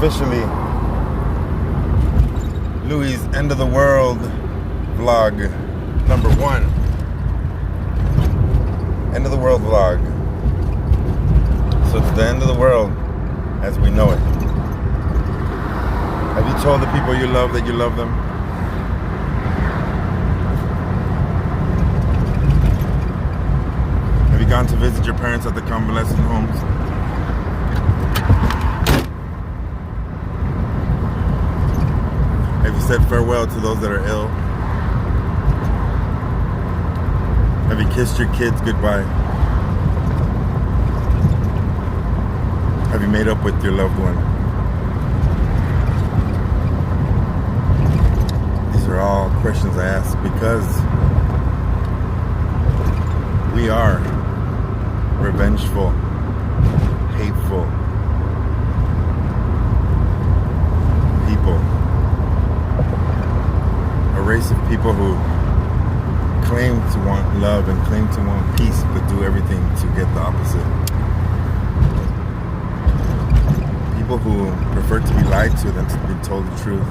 officially Louis' End of the World vlog number 1. End of the world vlog. So it's the end of the world as we know it. Have you told the people you love that you love them? Have you gone to visit your parents at the convalescent homes? Have you said farewell to those that are ill? Have you kissed your kids goodbye? Have you made up with your loved one? These are all questions I ask because we are revengeful, hateful people. A race of people who claim to want love and claim to want peace, but do everything to get the opposite. People who prefer to be lied to than to be told the truth.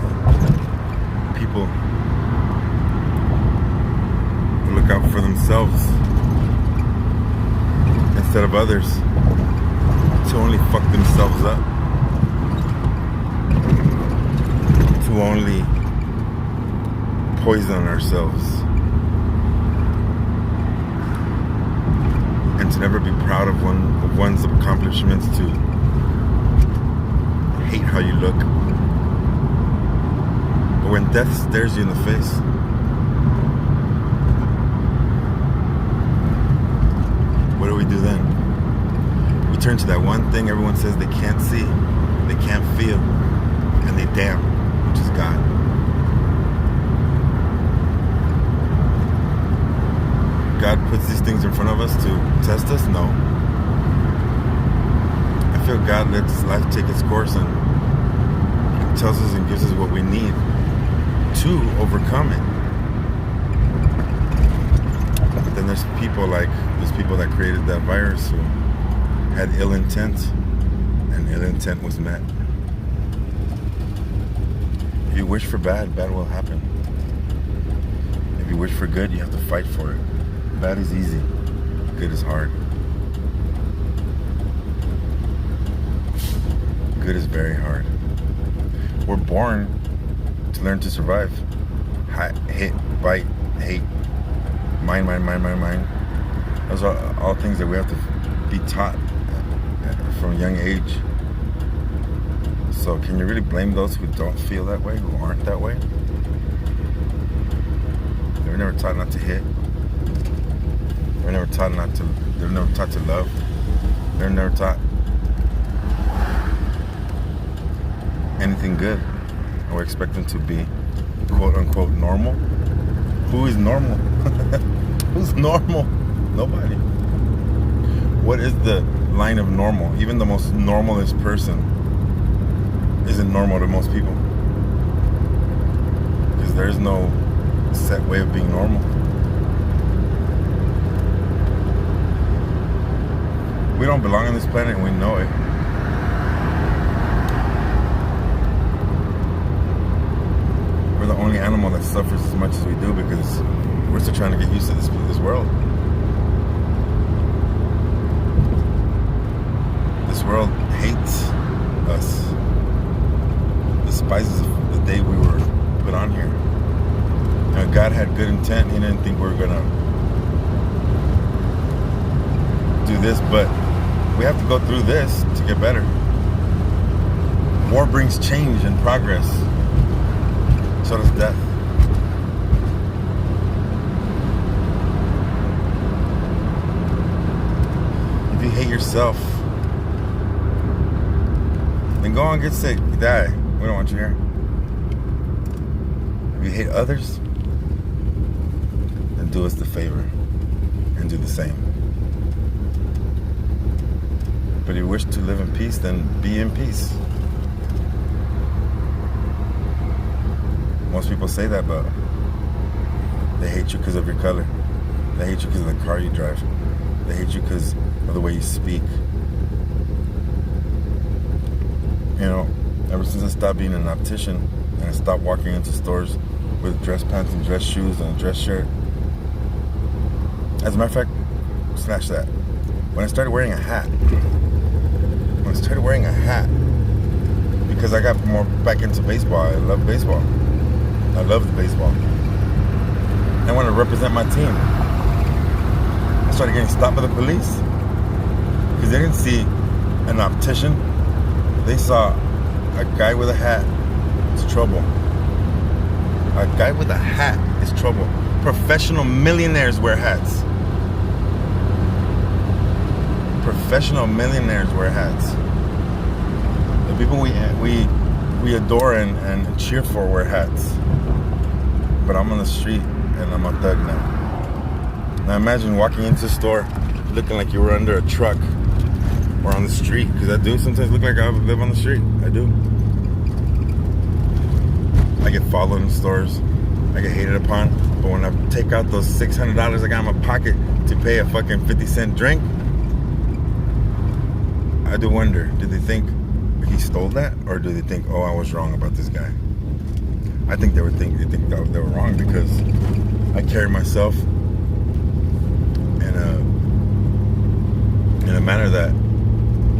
People who look out for themselves instead of others, to only fuck themselves up, to only poison ourselves, and to never be proud of one's accomplishments, to hate how you look. But when death stares you in the face, what do we do then? We turn to that one thing everyone says they can't see, they can't feel, and they damn, which is God. God puts these things in front of us to test us? No. I feel God lets life take its course and tells us and gives us what we need to overcome it. But then there's people that created that virus who had ill intent, and ill intent was met. If you wish for bad, bad will happen. If you wish for good, you have to fight for it. Bad is easy, good is hard. Good is very hard. We're born to learn to survive. Hit, bite, hate, mine. Those are all things that we have to be taught from a young age. So can you really blame those who don't feel that way, who aren't that way? They were never taught not to hit. They're never taught to love. They're never taught anything good. And we expect them to be quote unquote normal. Who is normal? Who's normal? Nobody. What is the line of normal? Even the most normalest person isn't normal to most people. Because there's no set way of being normal. We don't belong on this planet and we know it. We're the only animal that suffers as much as we do because we're still trying to get used to this world. This world hates us. Despises the day we were put on here. And God had good intent. He didn't think we were gonna do this, but we have to go through this to get better. War brings change and progress. So does death. If you hate yourself, then go on, get sick, die. We don't want you here. If you hate others, then do us the favor and do the same. But if you wish to live in peace, then be in peace. Most people say that, but they hate you because of your color. They hate you because of the car you drive. They hate you because of the way you speak. You know, ever since I stopped being an optician and I stopped walking into stores with dress pants and dress shoes and a dress shirt. As a matter of fact, snatch that. When I started wearing a hat, because I got more back into baseball. I love baseball. I loved baseball. I wanted to represent my team. I started getting stopped by the police because they didn't see an optician. They saw a guy with a hat. It's trouble. A guy with a hat is trouble. Professional millionaires wear hats. Professional millionaires wear hats. The people we adore and cheer for wear hats. But I'm on the street and I'm a thug now. Now imagine walking into a store looking like you were under a truck or on the street, because I do sometimes look like I live on the street. I do. I get followed in stores. I get hated upon. But when I take out those $600 I got in my pocket to pay a fucking 50-cent drink, I do wonder, do they think he stole that? Or do they think, oh, I was wrong about this guy? I think they think that they were wrong, because I carry myself in a manner that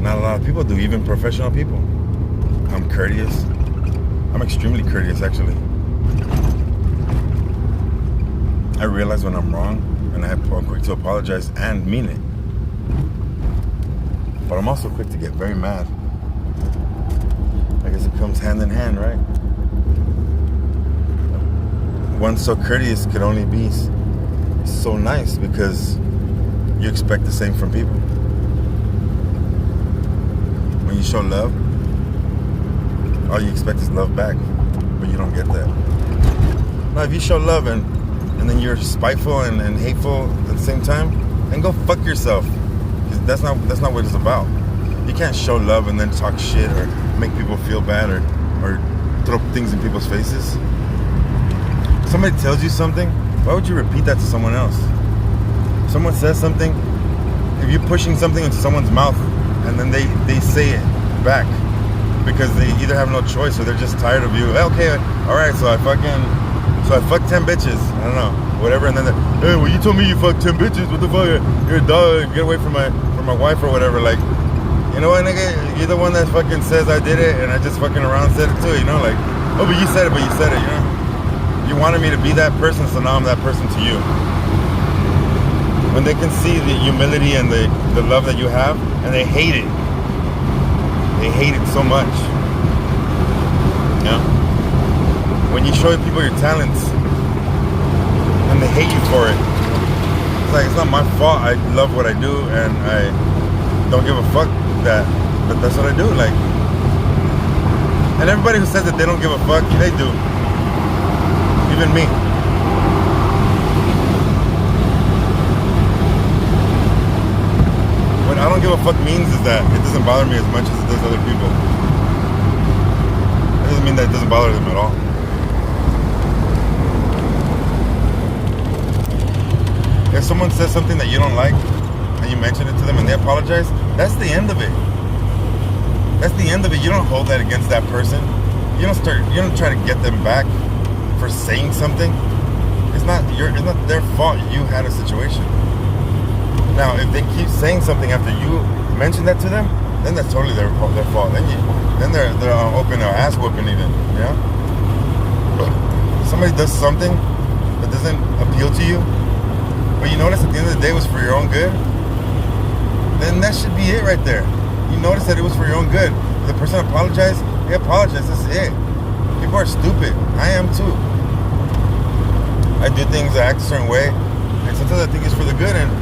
not a lot of people do, even professional people. I'm courteous. I'm extremely courteous, actually. I realize when I'm wrong, and I'm quick to apologize and mean it. But I'm also quick to get very mad. I guess it comes hand in hand, right? One so courteous could only be so nice, because you expect the same from people. When you show love, all you expect is love back, but you don't get that. Now, if you show love and then you're spiteful and hateful at the same time, then go fuck yourself. That's not what it's about. You can't show love and then talk shit or make people feel bad or throw things in people's faces. If somebody tells you something, why would you repeat that to someone else? If someone says something, if you're pushing something into someone's mouth and then they say it back because they either have no choice or they're just tired of you. Okay, all right, so I fucked 10 bitches. I don't know, whatever. And then hey, well, you told me you fucked 10 bitches. What the fuck? You're a dog. Get away from my wife or whatever. Like, you know what, nigga? You're the one that fucking says I did it, and I just fucking around said it too. You know, like, oh, but you said it. You know. You wanted me to be that person, so now I'm that person to you. When they can see the humility and the love that you have, and they hate it. They hate it so much. You know? When you show people your talents, and they hate you for it, it's like, it's not my fault. I love what I do, and I don't give a fuck but that's what I do. Like, and everybody who says that they don't give a fuck, they do. Even me. What I don't give a fuck means is that it doesn't bother me as much as it does other people. It doesn't mean that it doesn't bother them at all. If someone says something that you don't like and you mention it to them and they apologize, that's the end of it. That's the end of it. You don't hold that against that person. You don't try to get them back for saying something. It's not their fault you had a situation. Now, if they keep saying something after you mention that to them, then that's totally their fault. Then they're open or ass whooping even. Yeah. But if somebody does something that doesn't appeal to you, but you notice at the end of the day it was for your own good, then that should be it right there. You notice that it was for your own good. If the person apologized, they apologized. That's it. People are stupid. I am too. I do things, I act a certain way, and sometimes I think it's for the good, and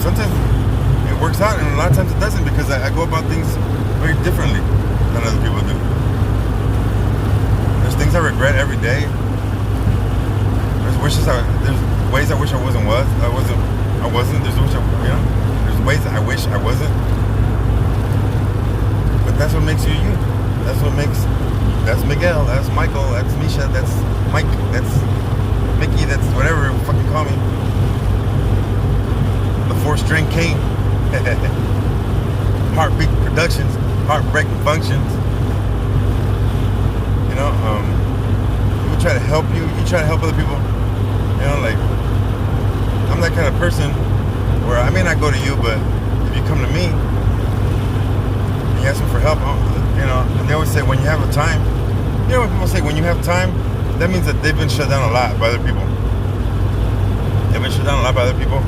sometimes it works out, and a lot of times it doesn't, because I go about things very differently than other people do. There's things I regret every day. There's ways I wish I wasn't. There's ways I wish I wasn't. But that's what makes you you. That's Miguel, that's Michael, that's Misha, that's Mike, that's Mickey, that's whatever you fucking call me. The 4-string king. Heartbeat Productions, Heartbreaking Functions. People try to help you. You try to help other people. Like I'm that kind of person where I may not go to you, but if you come to me and you ask me for help, and they always say when you have a time. When people say when you have time, that means that they've been shut down a lot by other people. They've been shut down a lot by other people,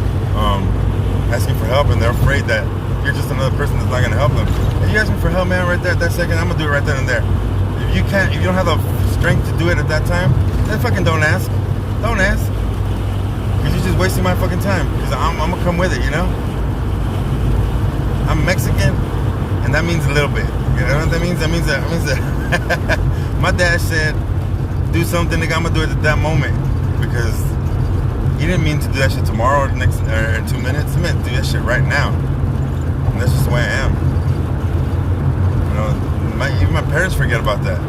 asking for help, and they're afraid that you're just another person that's not going to help them. If you ask me for help, man, right there, at that second, I'm going to do it right then and there. If you don't have the strength to do it at that time, then fucking don't ask. Don't ask. Because you're just wasting my fucking time. Because I'm going to come with it, I'm Mexican, and that means a little bit. You know what that means? That means that my dad said, do something, nigga, I'm going to do it at that moment. Because he didn't mean to do that shit tomorrow or in 2 minutes. He meant to do that shit right now. And that's just the way I am. Even my parents forget about that.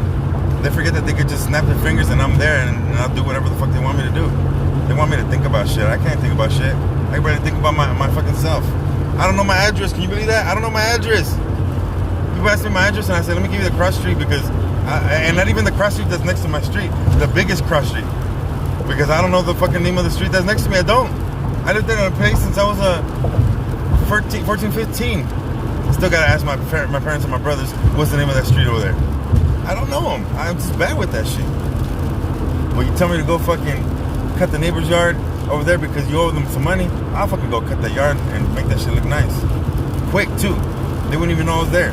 They forget that they could just snap their fingers and I'm there and I'll do whatever the fuck they want me to do. They want me to think about shit. I can't think about shit. I better think about my fucking self. I don't know my address. Can you believe that? I don't know my address. People ask me my address and I said, let me give you the cross street because, and not even the cross street that's next to my street, the biggest cross street. Because I don't know the fucking name of the street that's next to me. I don't. I lived there in a place since I was 14, 15. Still gotta ask my parents and my brothers what's the name of that street over there. I don't know them. I'm just bad with that shit. Well, you tell me to go fucking cut the neighbor's yard over there because you owe them some money, I'll fucking go cut that yard and make that shit look nice. Quick too. They wouldn't even know I was there.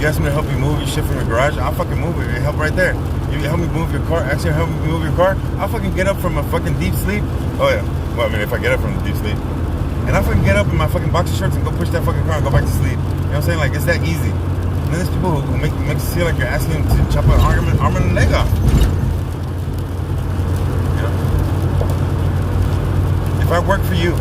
You ask me to help you move your shit from your garage, I'll fucking move it. Help right there. You help me move your car, actually help me move your car, I'll fucking get up from a fucking deep sleep. Oh yeah. Well, I mean, if I get up from the deep sleep. And I'll fucking get up in my fucking boxer shorts and go push that fucking car and go back to sleep. You know what I'm saying? Like, it's that easy. And then there's people who make it feel like you're asking them to chop an arm and leg off. You know? If I work for you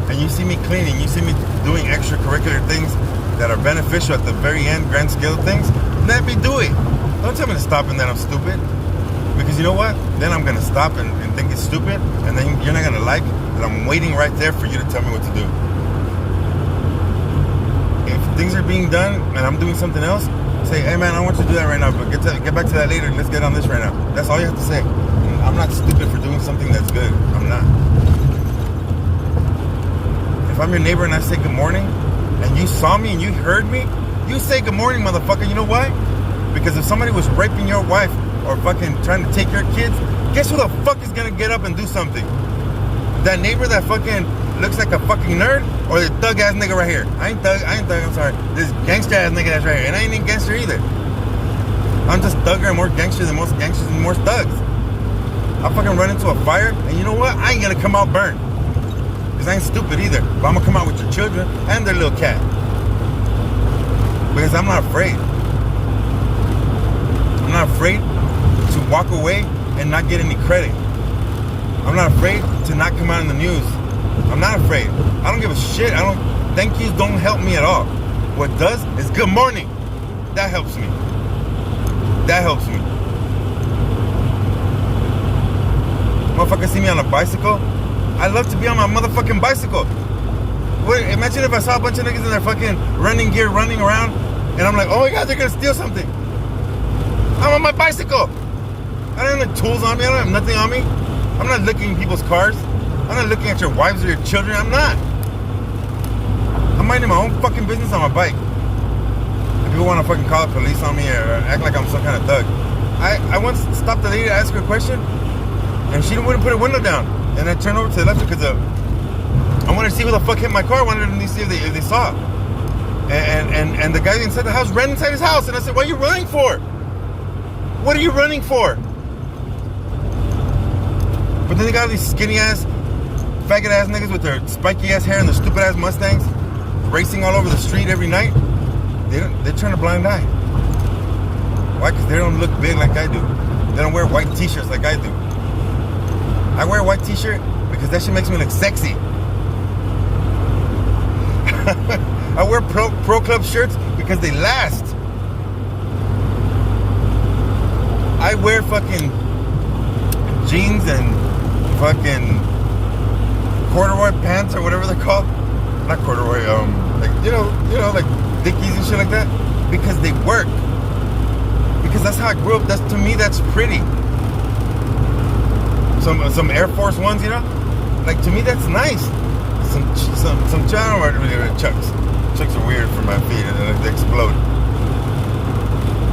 and you see me cleaning, you see me doing extracurricular things that are beneficial at the very end, grand scale of things, let me do it. Don't tell me to stop and that I'm stupid. Because you know what? Then I'm going to stop and think it's stupid, and then you're not going to like that I'm waiting right there for you to tell me what to do. If things are being done and I'm doing something else, say, hey man, I want you to do that right now, but get back to that later. Let's get on this right now. That's all you have to say. I'm not stupid for doing something that's good. I'm not. If I'm your neighbor and I say good morning, and you saw me and you heard me, you say good morning, motherfucker. You know why? Because if somebody was raping your wife or fucking trying to take your kids, guess who the fuck is gonna get up and do something? That neighbor that fucking looks like a fucking nerd, or the thug ass nigga right here? I ain't thug, I'm sorry. This gangster ass nigga that's right here. And I ain't even gangster either. I'm just thugger and more gangster than most gangsters and more thugs. I'll fucking run into a fire, and you know what? I ain't gonna come out burned. Because I ain't stupid either. But I'm gonna come out with your children and their little cat. Because I'm not afraid. I'm not afraid to walk away and not get any credit. I'm not afraid to not come out in the news. I'm not afraid. I don't give a shit. Thank yous don't help me at all. What does is good morning. That helps me. That helps me. Motherfuckers see me on a bicycle. I love to be on my motherfucking bicycle. Wait, imagine if I saw a bunch of niggas in their fucking running gear running around and I'm like, oh my god, they're gonna steal something. I'm on my bicycle. I don't have any tools on me. I don't have nothing on me. I'm not looking at people's cars. I'm not looking at your wives or your children. I'm not. I'm minding my own fucking business on my bike. If people want to fucking call the police on me or act like I'm some kind of thug. I once stopped the lady to ask her a question and she wouldn't put her window down. And I turned over to the left because I wanted to see who the fuck hit my car. I wanted them to see if they saw. And the guy inside the house ran inside his house. And I said, what are you running for? What are you running for? But then they got these skinny ass, faggot ass niggas with their spiky ass hair and their stupid ass Mustangs racing all over the street every night. They turn a blind eye. Why? Because they don't look big like I do. They don't wear white t-shirts like I do. I wear a white t-shirt because that shit makes me look sexy. I wear pro club shirts because they last. I wear fucking jeans and fucking corduroy pants or whatever they're called. Not corduroy, like you know, like Dickies and shit like that. Because they work. because that's how I grew up. To me, that's pretty. Some Air Force Ones, you know? Like, to me, that's nice. Some China Chucks. Chucks are weird for my feet, and they explode.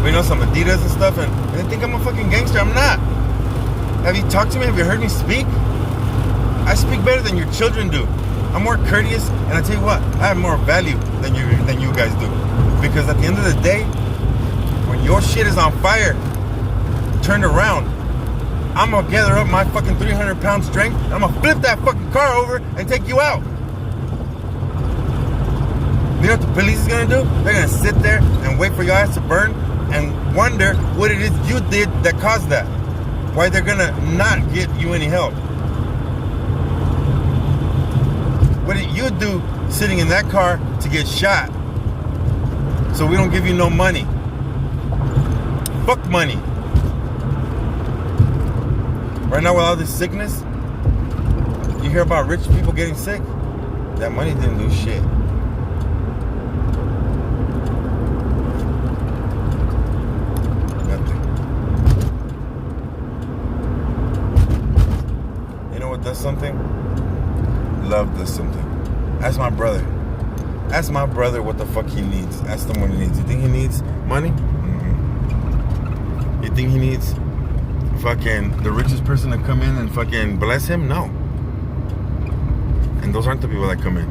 But you know, some Adidas and stuff, and they think I'm a fucking gangster. I'm not. Have you talked to me? Have you heard me speak? I speak better than your children do. I'm more courteous, and I tell you what, I have more value than you guys do. Because at the end of the day, when your shit is on fire, turned around, I'm gonna gather up my fucking 300-pound strength, and I'm gonna flip that fucking car over and take you out. You know what the police is gonna do? They're gonna sit there and wait for your ass to burn and wonder what it is you did that caused that. Why they're gonna not get you any help. What did you do sitting in that car to get shot? So we don't give you no money. Fuck money. Right now with all this sickness, you hear about rich people getting sick? That money didn't do shit. Nothing. You know what does something? Love does something. Ask my brother. Ask my brother what the fuck he needs. Ask him what he needs. You think he needs money? Mm-hmm. You think he needs fucking the richest person to come in and fucking bless him? No. And those aren't the people that come in.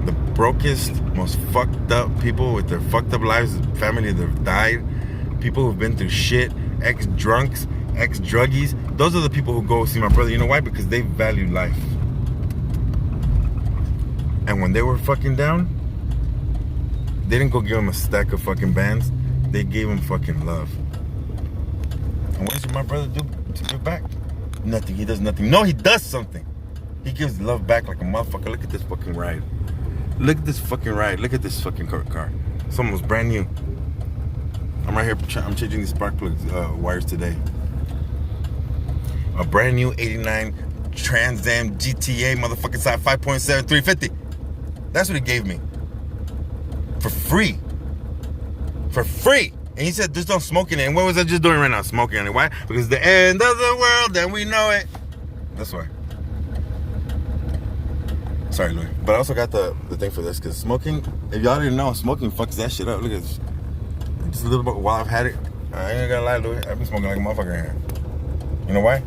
The brokest, most fucked up people with their fucked up lives, family that have died, people who've been through shit, ex-drunks, ex-druggies, those are the people who go see my brother. You know why? Because they value life. And when they were fucking down, they didn't go give him a stack of fucking bands. They gave him fucking love. And what does my brother do to give back? Nothing. He does nothing. No, he does something. He gives love back like a motherfucker. Look at this fucking ride. Look at this fucking ride. Look at this fucking car. It's almost brand new. I'm right here. I'm changing these spark plug wires today. A brand new 89 Trans Am GTA motherfucking side 5.7 350. That's what he gave me. For free. For free. And he said, just don't smoke in it. And what was I just doing right now? Smoking in it. Why? Because the end of the world, and we know it. That's why. Sorry, Louis. But I also got the thing for this, because smoking, if y'all didn't know, smoking fucks that shit up. Look at this. Just a little bit while I've had it. I ain't gonna lie, Louis. I've been smoking like a motherfucker in here. You know why?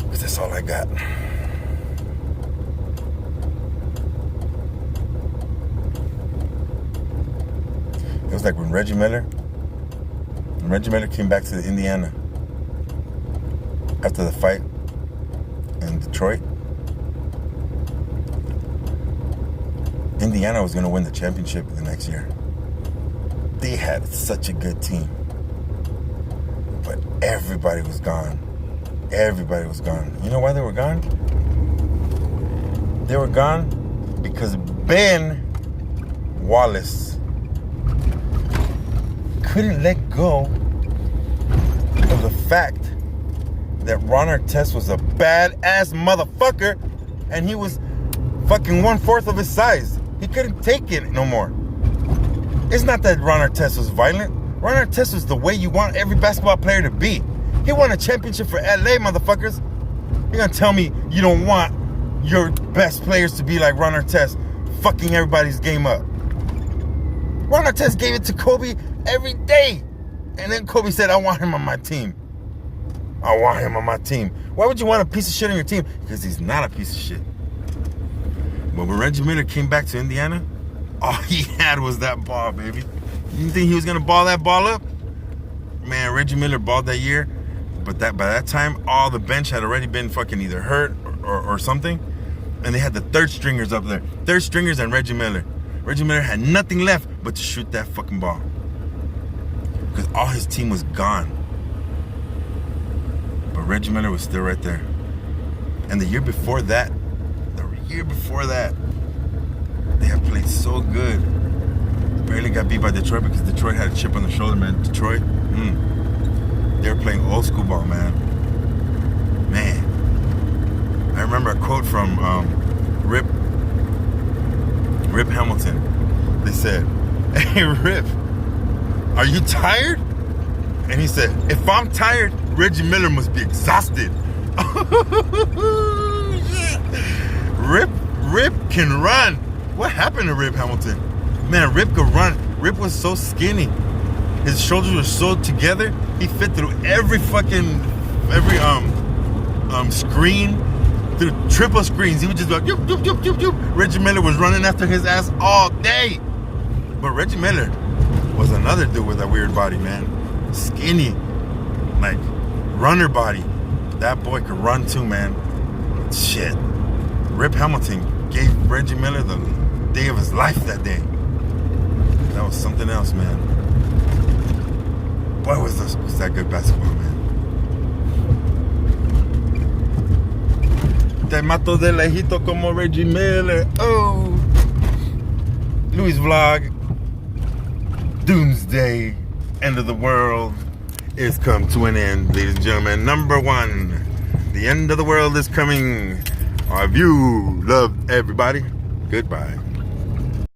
Because that's all I got. It was like when Reggie Miller came back to Indiana after the fight in Detroit. Indiana was going to win the championship the next year. They had such a good team. But everybody was gone. Everybody was gone. You know why they were gone? They were gone because Ben Wallace couldn't let go of the fact that Ron Artest was a badass motherfucker and he was fucking 1/4 of his size. He couldn't take it no more. It's not that Ron Artest was violent. Ron Artest was the way you want every basketball player to be. He won a championship for LA, motherfuckers. You're gonna tell me you don't want your best players to be like Ron Artest, fucking everybody's game up. Ron Artest gave it to Kobe every day. And then Kobe said, I want him on my team. I want him on my team. Why would you want a piece of shit on your team? Because he's not a piece of shit. But when Reggie Miller came back to Indiana, all he had was that ball, baby. You think he was going to ball that ball up? Man, Reggie Miller balled that year. But by that time, all the bench had already been fucking either hurt or something. And they had the third stringers up there. Third stringers and Reggie Miller. Reggie Miller had nothing left but to shoot that fucking ball. Because all his team was gone. But Reggie Miller was still right there. And the year before that, they have played so good. Barely got beat by Detroit because Detroit had a chip on the shoulder, man. Detroit, they were playing old school ball, man. Man. I remember a quote from Rip Hamilton. They said, hey, Rip, are you tired? And he said, if I'm tired, Reggie Miller must be exhausted. Rip can run. What happened to Rip Hamilton? Man, Rip could run. Rip was so skinny. His shoulders were so together. He fit through every screen, through triple screens. He would just go, yoop, yoop, yoop, yoop, yoop. Reggie Miller was running after his ass all day. But Reggie Miller was another dude with a weird body, man. Skinny, like runner body. That boy could run too, man. Shit. Rip Hamilton gave Reggie Miller the day of his life that day. That was something else, man. Boy, was that good basketball, man. Te mato de lejito como Reggie Miller. Oh. Louis Vlog. Doomsday. End of the world is come to an end, ladies and gentlemen. Number one. The end of the world is coming. Our view. Love everybody. Goodbye.